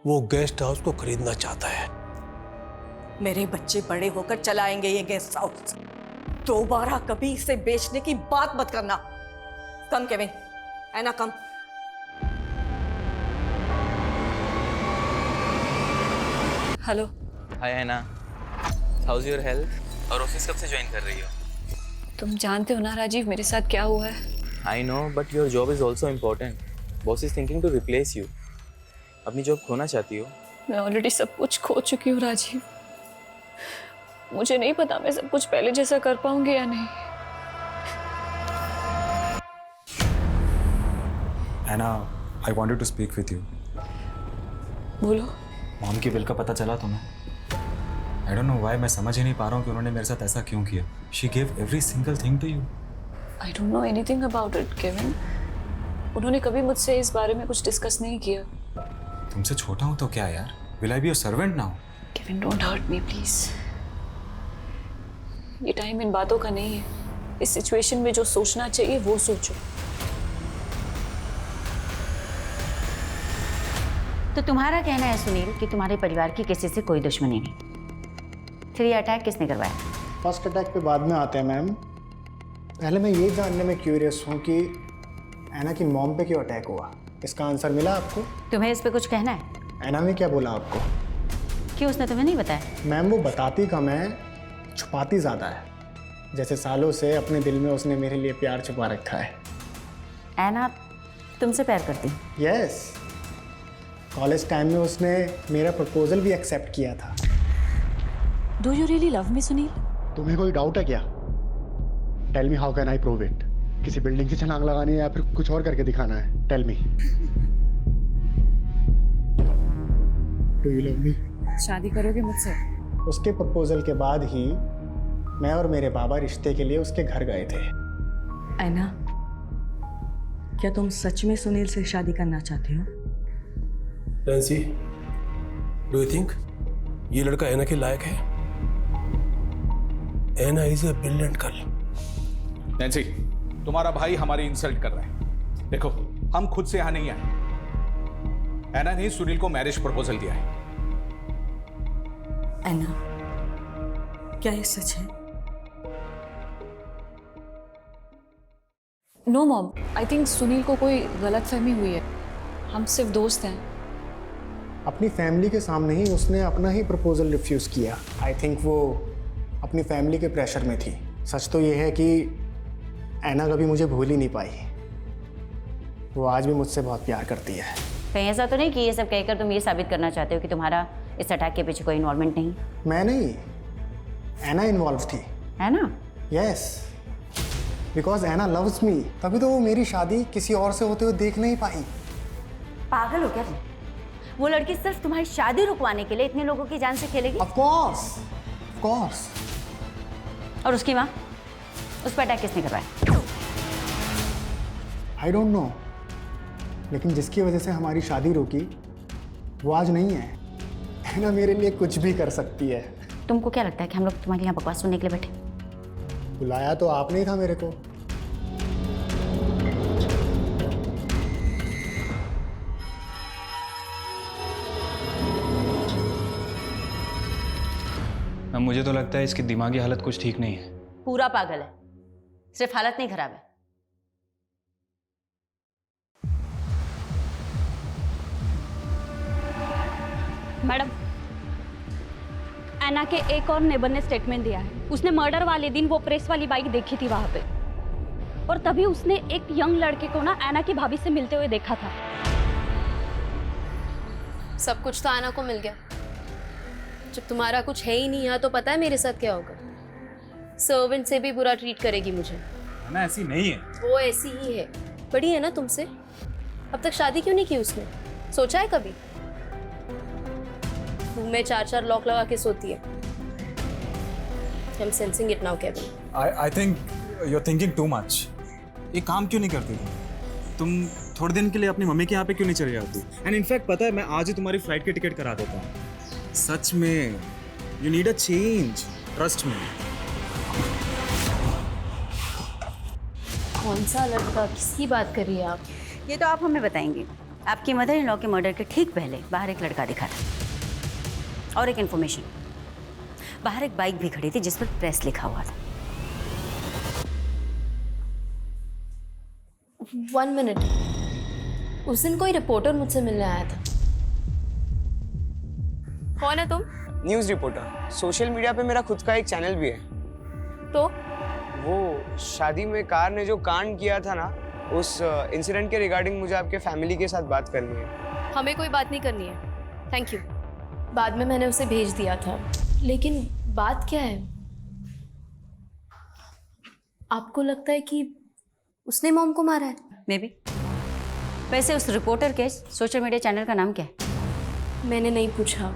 Speaker 2: वो गेस्ट हाउस को खरीदना चाहता है।
Speaker 9: मेरे बच्चे बड़े होकर चलाएंगे ये गेस्ट हाउस। दोबारा कभी इसे बेचने की बात मत करना। Come Kevin, Anna come.
Speaker 10: Hello.
Speaker 15: Hi Anna, how's your health? और ऑफिस कब से ज्वाइन कर रही हो?
Speaker 10: तुम जानते हो ना राजीव मेरे साथ क्या हुआ है।
Speaker 15: I know, but your job is also important. Boss is thinking to replace you. अपनी जॉब खोना चाहती हो?
Speaker 10: मैं ऑलरेडी सब कुछ खो चुकी हूँ राजीव। मुझे नहीं पता मैं सब कुछ पहले जैसा कर पाऊंगी या नहीं।
Speaker 16: Anna, I wanted to speak with you.
Speaker 10: बोलो।
Speaker 16: मॉम की बिल का पता चला तुम्हें? आई डोंट नो व्हाई, मैं समझ ही नहीं पा रहा हूँ कि उन्होंने मेरे साथ ऐसा क्यों किया। She give every single thing to you.
Speaker 10: I don't know anything about it Kevin. उन्होंने कभी मुझसे इस बारे में कुछ डिस्कस नहीं किया।
Speaker 16: तुमसे छोटा हूँ तो क्या यार? Will I be your servant now?
Speaker 10: Kevin don't hurt me please. ये टाइम इन बातों का नहीं है। इस सिचुएशन में जो सोचना चाहिए वो सोचो।
Speaker 7: तो तुम्हारा कहना है सुनील कि तुम्हारे परिवार की किसी से कोई दुश्मनी नहीं। फिर ये अटैक किसने करवाया?
Speaker 6: फर्स्ट अटैक पे बाद में आते हैं मैम। पहले मैं ये जानने में क्यूरियस हूँ कि ऐना की मॉम पे क्यों अटैक हुआ। इसका आंसर मिला आपको?
Speaker 7: तुम्हें इस पे कुछ कहना है?
Speaker 6: ऐना ने क्या बोला आपको?
Speaker 7: क्यों, उसने तुम्हें नहीं बताया?
Speaker 6: मैम वो बताती कम है, छुपाती ज़्यादा है। जैसे सालों से अपने दिल में उसने मेरे लिए प्यार छुपा रखा है।
Speaker 7: ऐना तुमसे प्यार करती?
Speaker 6: यस। कॉलेज टाइम में उसने मेरा प्रपोजल भी एक्सेप्ट किया था।
Speaker 11: Do you really love me Sunil?
Speaker 6: तुम्हें कोई डाउट है क्या? Tell me how can I prove it? किसी बिल्डिंग की छलांग लगानी है या फिर कुछ और करके दिखाना है? Tell me. Do you love me?
Speaker 10: शादी करोगे मुझसे?
Speaker 6: उसके प्रपोजल के बाद ही मैं और मेरे बाबा रिश्ते के लिए उसके घर गए थे।
Speaker 9: ऐना, क्या तुम सच में सुनील से शादी करना चाहते हो?
Speaker 2: नैन्सी, डू यू थिंक ये लड़का ऐना के लायक है? Anna is a brilliant girl.
Speaker 5: Nancy, तुम्हारा भाई हमारी इंसल्ट कर रहा है। देखो, हम खुद से यहां नहीं आए। ऐना ने सुनील को मैरिज प्रपोजल दिया है।
Speaker 9: ऐना, क्या ये सच है?
Speaker 10: No mom, I think Sunil को कोई गलतफहमी हुई है। हम सिर्फ दोस्त हैं।
Speaker 6: अपनी फैमिली के सामने ही उसने अपना ही प्रपोजल रिफ्यूज़ किया। आई थिंक वो अपनी फैमिली के प्रेशर में थी। सच तो ये है कि ऐना कभी मुझे भूल ही नहीं पाई। वो आज भी मुझसे बहुत प्यार करती है।
Speaker 7: कहीं ऐसा तो नहीं कि ये सब कहकर तुम ये साबित करना चाहते हो कि तुम्हारा इस अटैक के पीछे कोई इन्वॉल्वमेंट नहीं?
Speaker 6: मैं नहीं, ऐना इन्वॉल्व थी।
Speaker 7: है ना?
Speaker 6: Yes, because Anna loves me. तभी तो वो मेरी शादी किसी और से होते हुए देख नहीं पाई।
Speaker 7: पागल हो क्या तुम? वो लड़की सिर्फ तुम्हारी शादी रुकवाने के लिए इतने लोगों की जान से खेलेगी?
Speaker 6: Of course.
Speaker 7: और उसकी माँ, उस पर अटैक किसने करवाया?
Speaker 6: आई डोंट नो, लेकिन जिसकी वजह से हमारी शादी रुकी वो आज नहीं है ना। मेरे लिए कुछ भी कर सकती है।
Speaker 7: तुमको क्या लगता है कि हम लोग तुम्हारे यहाँ बकवास सुनने के लिए बैठे?
Speaker 6: बुलाया तो आपने ही था मेरे को।
Speaker 4: मुझे तो लगता है इसकी दिमागी हालत कुछ ठीक नहीं है।
Speaker 7: पूरा पागल है, सिर्फ हालत नहीं खराब है।
Speaker 11: मैडम, ऐना के एक और नेबर ने स्टेटमेंट दिया है। उसने मर्डर वाले दिन वो प्रेस वाली बाइक देखी थी वहां पे, और तभी उसने एक यंग लड़के को ना ऐना की भाभी से मिलते हुए देखा था।
Speaker 8: सब कुछ तो ऐना को मिल गया। जब तुम्हारा कुछ है ही नहीं यहाँ, तो पता है मेरे साथ क्या होगा? सर्वेंट से भी बुरा ट्रीट करेगी मुझे।
Speaker 16: ना ऐसी नहीं है।
Speaker 8: वो ऐसी ही है। बड़ी है ना तुमसे। अब तक शादी क्यों नहीं की उसने? सोचा है कभी? मुंह में 4-4 लॉक लगा के सोती है। I'm sensing it now, Kevin.
Speaker 16: I think you're thinking too much. ये काम क्यों नहीं करती तुम थोड़े दिन के लिए अपनी मम्मी के यहाँ पे क्यों नहीं चली जाती? एंड इनफैक्ट पता है, मैं आज ही तुम्हारी फ्लाइट की टिकट करा देता हूँ। सच में you need a change, trust me.
Speaker 8: कौन सा लड़का? किसकी बात कर रही है आप?
Speaker 7: ये तो आप हमें बताएंगे। आपकी मदर इन लॉ के मर्डर के ठीक पहले बाहर एक लड़का दिखा था, और एक इन्फॉर्मेशन, बाहर एक बाइक भी खड़ी थी जिस पर प्रेस लिखा हुआ था।
Speaker 8: 1 मिनट, उस दिन कोई रिपोर्टर मुझसे मिलने आया था। कौन है तुम?
Speaker 17: News reporter. सोशल मीडिया पे मेरा खुद का एक चैनल भी है।
Speaker 8: तो
Speaker 17: वो शादी में कार ने जो कांड किया था ना, उस इंसिडेंट के रिगार्डिंग मुझे आपके फैमिली के साथ बात करनी है।
Speaker 8: हमें कोई बात नहीं करनी है, थैंक यू। बाद में मैंने उसे भेज दिया था, लेकिन बात क्या है? आपको लगता है कि उसने मॉम को मारा है?
Speaker 7: May be. वैसे उस रिपोर्टर के सोशल मीडिया चैनल का नाम क्या है?
Speaker 8: मैंने नहीं पूछा।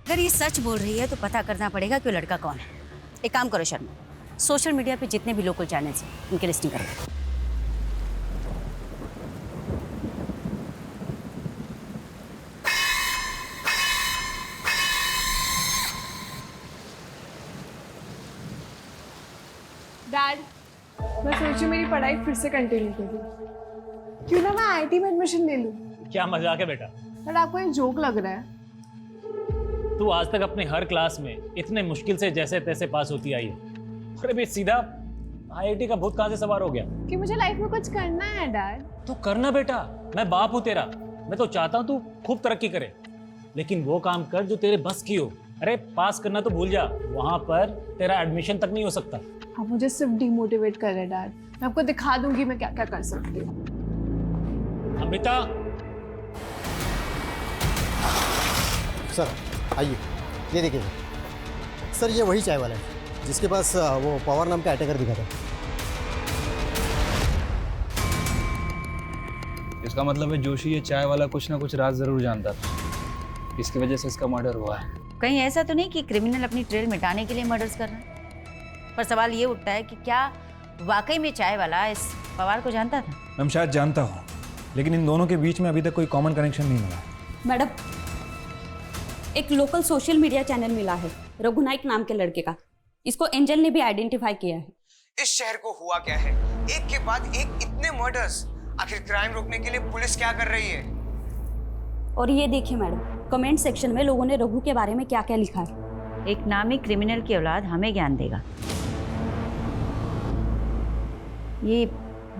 Speaker 7: अगर ये सच बोल रही है तो पता करना पड़ेगा कि वो लड़का कौन है। एक काम करो शर्मा, सोशल मीडिया पे जितने भी लोकल चैनल्स हैं उनकी लिस्टिंग करो।
Speaker 18: डैड, मैं सोचूं मेरी पढ़ाई फिर से कंटिन्यू करूं। क्यों ना मैं आईआईटी में एडमिशन ले लूं?
Speaker 19: क्या मजाक है बेटा?
Speaker 18: बट आपको ये जोक लग रहा है।
Speaker 19: तू आज तक अपने हर क्लास में इतने मुश्किल से जैसे तैसे पास होती आई है, अरे भाई सीधा आईआईटी का भूत कहाँ से सवार हो गया?
Speaker 18: कि मुझे लाइफ में कुछ करना है डैड।
Speaker 19: तू करना बेटा, मैं बाप हूँ तेरा। मैं तो चाहता हूँ तू खूब तरक्की करे, लेकिन वो काम कर जो तेरे बस की हो। अरे पास करना तो भूल जा, वहां पर तेरा एडमिशन तक नहीं हो सकता।
Speaker 18: आप मुझे सिर्फ डिमोटिवेट कर रहे हैं डैड। मैं आपको दिखा दूंगी मैं क्या क्या कर सकती हूँ।
Speaker 19: अमृता।
Speaker 14: सर आइए, ये देखिए सर, ये वही चाय वाला है जिसके पास वो पवार नाम का अटैकर दिखा था।
Speaker 4: इसका मतलब है जोशी ये चाय वाला कुछ ना कुछ राज जरूर जानता था, इसकी वजह से इसका मर्डर हुआ है।
Speaker 7: कहीं ऐसा तो नहीं कि क्रिमिनल अपनी ट्रेल मिटाने के लिए मर्डर्स कर रहा है? पर सवाल ये उठता है कि क्या वाकई में चाय वाला इस पवार को जानता था?
Speaker 4: मैं शायद जानता हूँ, लेकिन इन दोनों के बीच में अभी तक कोई कॉमन कनेक्शन नहीं मिला।
Speaker 11: मैडम, एक लोकल सोशल मीडिया चैनल मिला है रघु नाइक नाम के लड़के का। इसको एंजल ने भी आइडेंटिफाई किया है।
Speaker 17: इस शहर को हुआ क्या है, एक के बाद एक इतने मर्डर्स, आखिर क्राइम रोकने के लिए पुलिस क्या कर रही है?
Speaker 11: और ये देखिए मैडम, कमेंट सेक्शन में लोगों ने रघु के बारे में क्या क्या लिखा है।
Speaker 7: एक नामी क्रिमिनल की औलाद हमें ज्ञान देगा। ये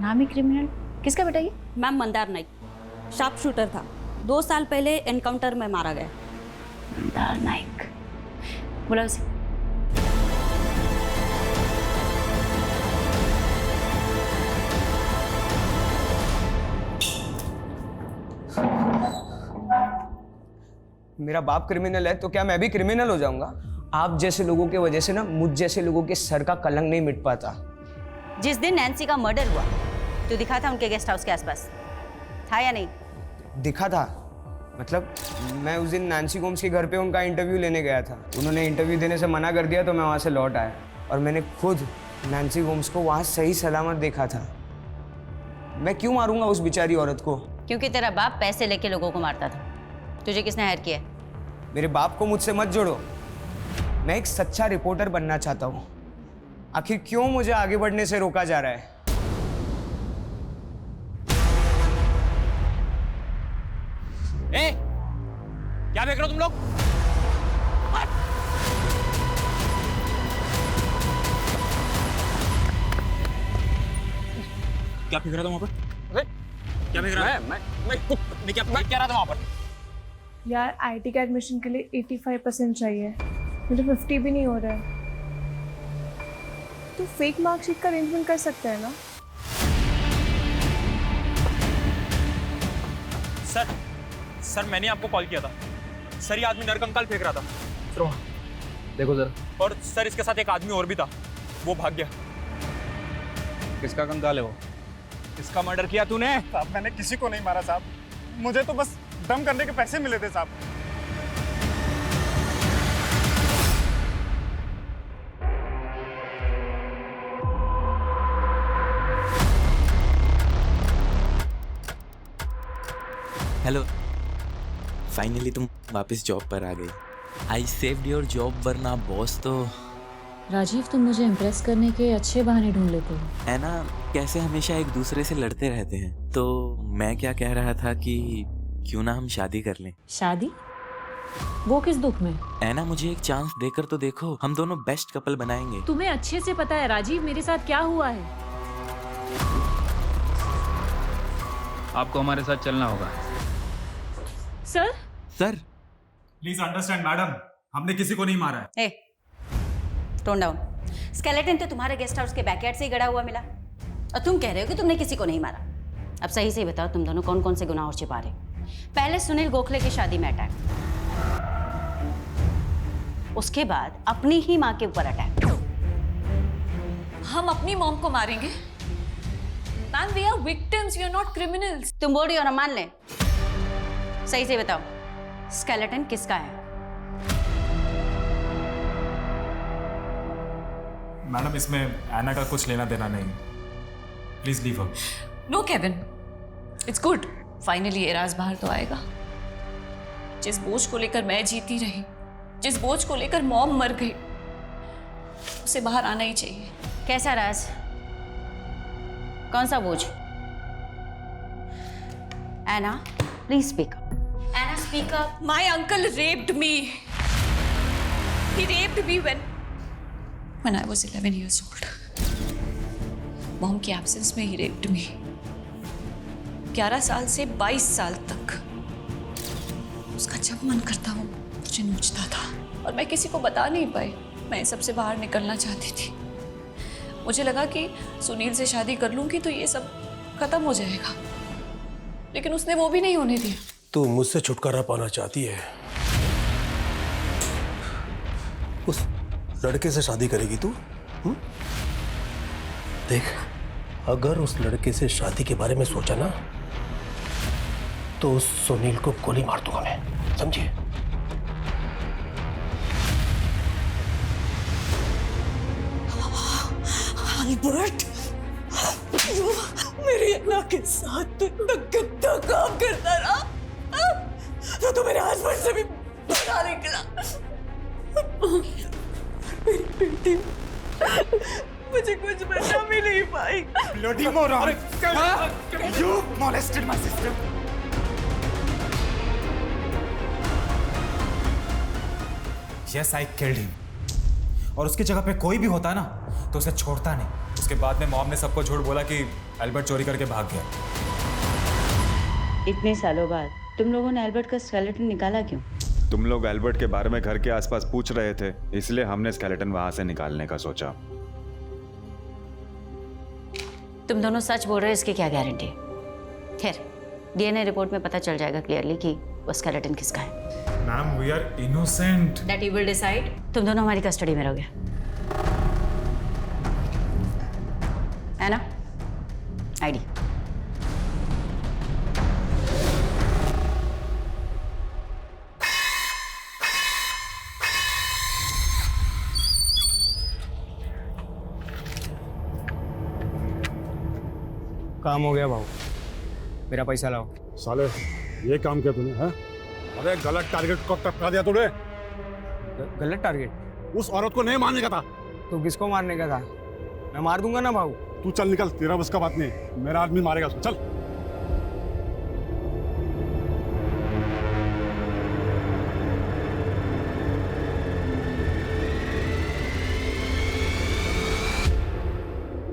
Speaker 7: नामी क्रिमिनल किसका बेटा? ये
Speaker 11: ma'am Mandar Naik, sharp shooter था, 2 साल पहले एनकाउंटर में मारा गया।
Speaker 7: मंदार नाइक, बोला उसे।
Speaker 17: मेरा बाप क्रिमिनल है तो क्या मैं भी क्रिमिनल हो जाऊंगा? आप जैसे लोगों की वजह से ना मुझ जैसे लोगों के सर का कलंक नहीं मिट पाता।
Speaker 7: जिस दिन नैन्सी का मर्डर हुआ तो दिखा था उनके गेस्ट हाउस के आसपास, था या नहीं?
Speaker 17: दिखा था, मतलब मैं उस दिन नैन्सी गोम्स के घर पे उनका इंटरव्यू लेने गया था। उन्होंने इंटरव्यू देने से मना कर दिया तो मैं वहाँ से लौट आया और मैंने खुद नैन्सी गोम्स को वहाँ सही सलामत देखा था। मैं क्यों मारूंगा उस बेचारी औरत को?
Speaker 7: क्योंकि तेरा बाप पैसे लेके लोगों को मारता था। तुझे किसने हायर किया?
Speaker 17: मेरे बाप को मुझसे मत जोड़ो। मैं एक सच्चा रिपोर्टर बनना चाहता हूँ। आखिर क्यों मुझे आगे बढ़ने से रोका जा रहा है?
Speaker 3: ए, क्या देख रहे हो तुम लोग?
Speaker 16: क्या फेंक रहा था वहां पर?
Speaker 3: क्या देख रहा है? मैं क्या रहा था वहां पर?
Speaker 18: यार आईटी का एडमिशन के लिए 85% चाहिए, मुझे 50 भी नहीं हो रहा है। तो फेक मार्कशीट का अरेंजमेंट कर सकते हैं ना?
Speaker 16: सर मैंने आपको कॉल किया था। सर ये आदमी नरकंकाल फेंक रहा था।
Speaker 13: सर देखो जरा।
Speaker 16: और सर इसके साथ एक आदमी और भी था, वो भाग गया।
Speaker 4: किसका कंकाल है वो?
Speaker 16: किसका मर्डर किया तूने?
Speaker 6: साहब मैंने किसी को नहीं मारा साहब, मुझे तो बस दम करने के पैसे मिले थे साहब।
Speaker 15: हेलो, फाइनली तुम वापस जॉब पर आ गई। आई सेव्ड योर जॉब, वरना बॉस तो।
Speaker 10: राजीव, तुम मुझे इम्प्रेस करने के अच्छे बहाने ढूंढ लेते हो।
Speaker 15: है ना, कैसे हमेशा एक दूसरे से लड़ते रहते हैं। तो मैं क्या कह रहा था कि क्यों ना हम शादी कर लें।
Speaker 10: शादी? वो किस दुख में?
Speaker 15: ऐना, मुझे एक चांस देकर तो देखो, हम दोनों बेस्ट कपल बनाएंगे।
Speaker 10: तुम्हें अच्छे से पता है राजीव मेरे साथ क्या हुआ है।
Speaker 4: आपको हमारे साथ चलना होगा।
Speaker 10: Sir
Speaker 15: sir
Speaker 16: please understand madam, हमने किसी को नहीं मारा है।
Speaker 7: Tone down. स्केलेटन तो तुम्हारे गेस्ट हाउस के बैकयार्ड से ही गड़ा हुआ मिला और तुम कह रहे हो कि तुमने किसी को नहीं मारा। अब सही से बताओ, तुम दोनों कौन कौन से गुनाह और छिपा रहे? पहले सुनील गोखले की शादी में अटैक, उसके बाद अपनी ही माँ के ऊपर अटैक।
Speaker 10: हम अपनी मॉम को मारेंगे? Ma'am, we are victims, you are not criminals.
Speaker 7: तुम बोल रही हो ना, मान ले। सही से बताओ, स्केलेटन किसका है?
Speaker 16: मैडम, इसमें ऐना का कुछ लेना देना नहीं, please leave her.
Speaker 10: No Kevin, it's good, finally एराज बाहर तो आएगा। जिस बोझ को लेकर मैं जीती रही, जिस बोझ को लेकर मॉम मर गई, उसे बाहर आना ही चाहिए।
Speaker 7: कैसा राज? कौन सा बोझ? Anna, please speak up. Anna, speak up.
Speaker 10: My uncle raped me. He raped me when I was 11 years old. Mom की एब्सेंस में ही raped me. 11 साल से 22 साल तक उसका जब मन करता वो मुझे नोचता था और मैं किसी को बता नहीं पाई। मैं सबसे बाहर निकलना चाहती थी। मुझे लगा कि सुनील से शादी कर लूंगी तो ये सब खत्म हो जाएगा, लेकिन उसने वो भी नहीं होने दिया।
Speaker 2: तू मुझसे छुटकारा पाना चाहती है, उस लड़के से शादी करेगी तू? देख, अगर उस लड़के से शादी के बारे में सोचा ना तो उस सुनील को गोली मार दूंगा मैं, समझिए?
Speaker 9: अल्बर्ट, मेरी अन्ना के साथ इतना गंदा काम करता रहा। तो मेरे हस्बैंड से भी बड़ा निकला। मेरी बेटी मुझे कुछ बचा भी नहीं पाई।
Speaker 3: Bloody moron! You molested my sister. Yes, I killed him. और उसकी जगह पे कोई भी होता ना तो उसे छोड़ता नहीं। उसके बाद में मॉम ने सबको झूठ बोला कि एल्बर्ट चोरी करके भाग गया।
Speaker 7: इतने सालों बाद तुम लोगों ने एल्बर्ट का स्केलेटन निकाला क्यों?
Speaker 16: तुम लोग एल्बर्ट के बारे में घर के आसपास पूछ रहे थे, इसलिए हमने स्केलेटन वहां से निकालने का सोचा।
Speaker 7: तुम दोनों सच बोल रहे हो, इसकी क्या गारंटी? खैर, डीएनए रिपोर्ट में पता चल जाएगा क्लियरली कि वो स्केलेटन किसका है।
Speaker 3: Ma'am, we are innocent.
Speaker 7: That you will decide. तुम दोनों हमारी कस्टडी में रहोगे, है ना? आईडी।
Speaker 17: काम हो गया भाऊ, मेरा पैसा लाओ।
Speaker 20: साले ये काम किया तूने? है? अरे गलत टारगेट को टपका दिया तूने।
Speaker 17: गलत टारगेट?
Speaker 20: उस औरत को नहीं मारने का था।
Speaker 17: तो किसको मारने का था? मैं मार दूंगा ना भाऊ।
Speaker 20: तू चल निकल, तेरा बस का बात नहीं, मेरा आदमी मारेगा उसको। चल।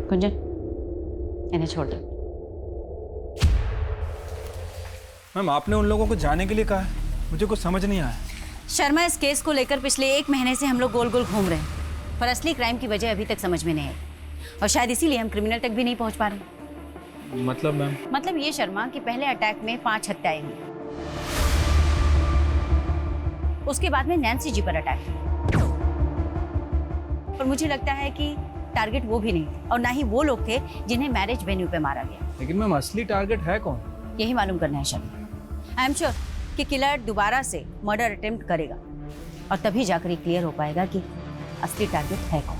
Speaker 7: कुंजन, इन्हें छोड़ दो।
Speaker 4: मैम, आपने उन लोगों को जाने के लिए कहा है, मुझे कुछ समझ नहीं आया।
Speaker 7: शर्मा, इस केस को लेकर पिछले 1 महीने से हम लोग गोल गोल घूम रहे हैं, पर असली क्राइम की वजह अभी तक समझ में नहीं आई, और शायद इसीलिए हम क्रिमिनल तक भी नहीं पहुंच पा रहे।
Speaker 4: मतलब मैम?
Speaker 7: मतलब ये शर्मा कि पहले अटैक में 5 हत्याएं हुई, उसके बाद में नैन्सी जी पर अटैक हुआ, और मुझे लगता है कि टारगेट वो भी नहीं थे, और ना ही वो लोग थे जिन्हें मैरिज वेन्यू पे मारा गया।
Speaker 4: लेकिन मैम, असली टारगेट है कौन?
Speaker 7: यही मालूम करना है शर्मा। आई एम श्योर कि किलर दोबारा से मर्डर अटेम्प्ट करेगा, और तभी जाकर ये क्लियर हो पाएगा कि असली टारगेट है कौन।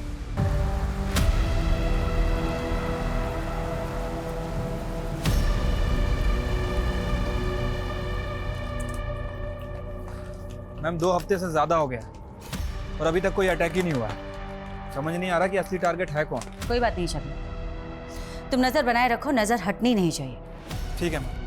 Speaker 4: मैम, 2 हफ्ते से ज्यादा हो गया और अभी तक कोई अटैक ही नहीं हुआ। समझ नहीं आ रहा कि असली टारगेट है कौन।
Speaker 7: कोई बात नहीं शर्मा, तुम नजर बनाए रखो, नजर हटनी नहीं चाहिए।
Speaker 4: ठीक है मैम।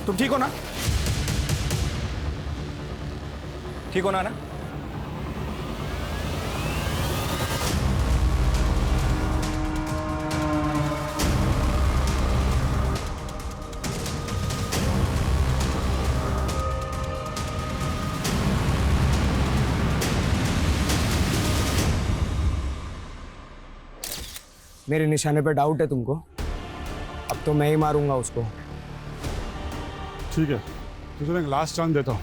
Speaker 4: तुम ठीक हो ना? ठीक हो ना?
Speaker 17: मेरे निशाने पे डाउट है तुमको? अब तो मैं ही मारूंगा उसको।
Speaker 20: ठीक है, तुझे एक लास्ट चांस देता हूं,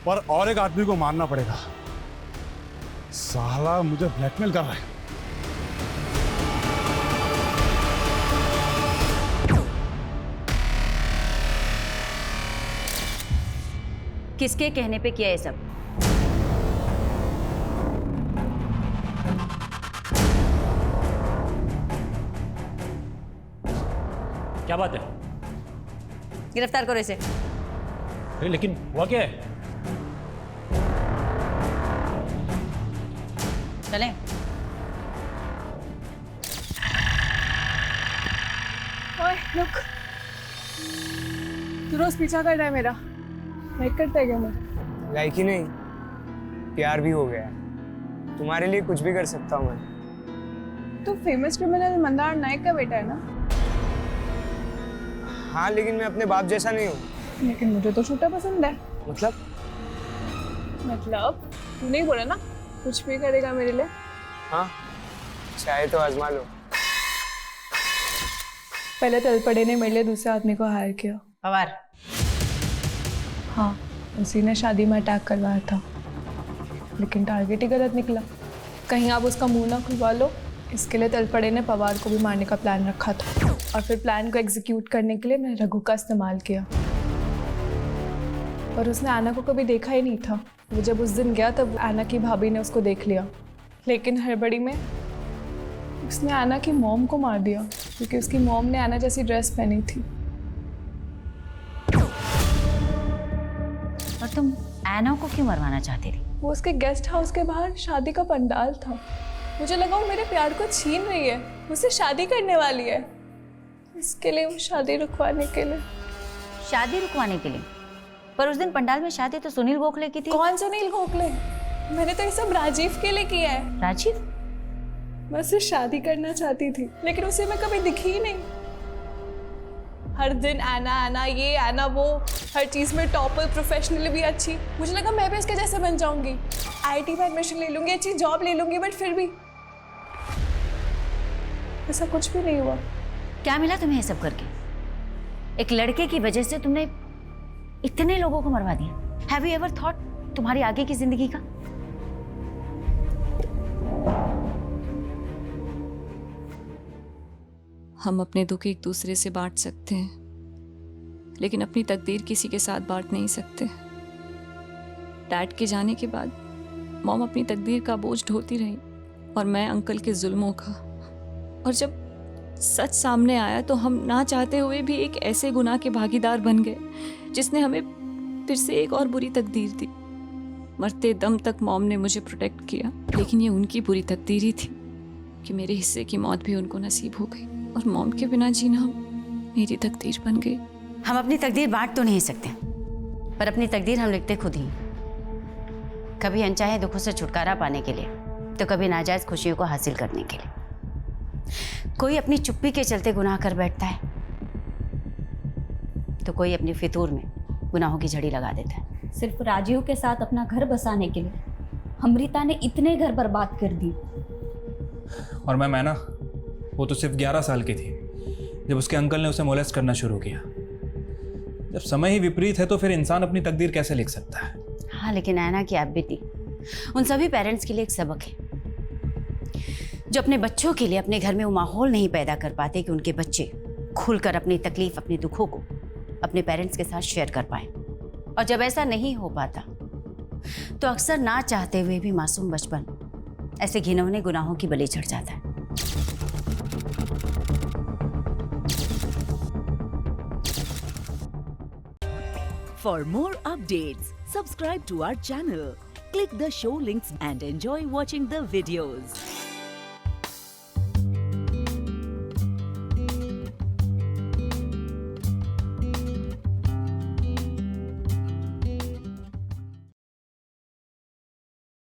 Speaker 20: पर और एक आदमी को मारना पड़ेगा। साला मुझे ब्लैकमेल कर रहा है।
Speaker 7: किसके कहने पे किया ये सब?
Speaker 19: क्या बात है?
Speaker 7: गिरफ्तार करो इसे।
Speaker 19: अरे लेकिन हुआ क्या है?
Speaker 7: चलें।
Speaker 18: ओए रुक, तू रोज पीछा कर रहा है मेरा, लाइक करता है क्या मुझे?
Speaker 17: लाइक ही नहीं, प्यार भी हो गया। तुम्हारे लिए कुछ भी कर सकता हूँ मैं।
Speaker 18: तू फेमस क्रिमिनल मंदार नायक का बेटा है ना?
Speaker 17: हाँ, लेकिन मैं अपने बाप जैसा नहीं हूँ।
Speaker 18: लेकिन मुझे तो छोटा पसंद है।
Speaker 17: मतलब
Speaker 18: तू नहीं बोला ना कुछ भी करेगा मेरे लिए?
Speaker 17: हाँ, चाहे तो आजमा लो।
Speaker 18: पहले तलपड़े ने मेरे लिए दूसरे आदमी को हायर किया।
Speaker 7: पवार।
Speaker 18: हाँ, उसी ने शादी में अटैक करवाया था, लेकिन टारगेट ही गलत निकला। कहीं आप उसका मुंह ना खुलवा लो, इसके लिए तलपड़े ने पवार को भी मारने का प्लान रखा था, और फिर प्लान को एग्जीक्यूट करने के लिए मैंने रघु का इस्तेमाल किया। और उसने आना को कभी देखा ही नहीं था। वो जब उस दिन गया तब आना की भाभी ने उसको देख लिया, लेकिन हड़बड़ी में उसने आना की मॉम को मार दिया, क्योंकि उसकी मॉम ने आना जैसी ड्रेस पहनी थी।
Speaker 7: और तुम आना को क्यों मरवाना चाहती थी?
Speaker 18: वो उसके गेस्ट हाउस के बाहर शादी का पंडाल था। मुझे लगा वो मेरे प्यार को छीन रही है, मुझसे शादी करने वाली है। इसके लिए वो शादी रुकवाने के लिए।
Speaker 7: शादी रुकवाने के लिए? पर उस दिन पंडाल में शादी तो सुनील गोखले की थी।
Speaker 18: कौन सुनील गोखले? मैंने तो ये सब राजीव के लिए किया है।
Speaker 7: राजीव?
Speaker 18: मैं उससे शादी करना चाहती थी, लेकिन उसे मैं कभी दिखी ही नहीं। हर दिन आना आना, ये आना वो, हर चीज़ में टॉपर, प्रोफेशनली भी अच्छी। मुझे लगा मैं भी इसके जैसे बन जाऊंगी, आईटी में एडमिशन ले लूंगी, अच्छी जॉब ले लूंगी, बट फिर भी ऐसा कुछ भी नहीं हुआ।
Speaker 7: क्या मिला तुम्हें ये सब करके? एक लड़के की वजह से तुमने इतने लोगों को मरवा दिया। हैव यू एवर थॉट तुम्हारी आगे की जिंदगी का?
Speaker 10: हम अपने दुख एक दूसरे से बांट सकते हैं, लेकिन अपनी तकदीर किसी के साथ बांट नहीं सकते। डैड के जाने के बाद मॉम अपनी तकदीर का बोझ ढोती रही और मैं अंकल के जुल्मों का। और जब सच सामने आया तो हम ना चाहते हुए भी एक ऐसे गुनाह के भागीदार बन गए जिसने हमें फिर से एक और बुरी तकदीर दी। मरते दम तक मॉम ने मुझे प्रोटेक्ट किया, लेकिन ये उनकी बुरी तकदीर ही थी कि मेरे हिस्से की मौत भी उनको नसीब हो गई, और मॉम के बिना जीना मेरी तकदीर बन गई।
Speaker 7: हम अपनी तकदीर बांट तो नहीं सकते, पर अपनी तकदीर हम लिखते खुद ही। कभी अनचाहे दुखों से छुटकारा पाने के लिए, तो कभी नाजायज खुशियों को हासिल करने के लिए। कोई अपनी चुप्पी के चलते गुनाह कर बैठता है, तो कोई अपनी फितूर में गुनाहों की झड़ी लगा देता है।
Speaker 11: सिर्फ राजीव के साथ अपना घर बसाने के लिए अमृता ने इतने घर बर्बाद कर दिए।
Speaker 4: और मैं ना, वो तो सिर्फ 11 साल की थी जब उसके अंकल ने उसे मोलेस्ट करना शुरू किया। जब समय ही विपरीत है तो फिर इंसान अपनी तकदीर कैसे लिख सकता है?
Speaker 7: हाँ, लेकिन ऐना की आप बेटी उन सभी पेरेंट्स के लिए एक सबक है, जो अपने बच्चों के लिए अपने घर में वो माहौल नहीं पैदा कर पाते कि उनके बच्चे खुलकर अपनी तकलीफ, अपने दुखों को अपने पेरेंट्स के साथ शेयर कर पाए। और जब ऐसा नहीं हो पाता तो अक्सर ना चाहते हुए भी मासूम बचपन ऐसे घिनौने गुनाहों की बलि चढ़ जाता है।
Speaker 21: For more updates, subscribe to our channel, click the show links and enjoy watching the videos.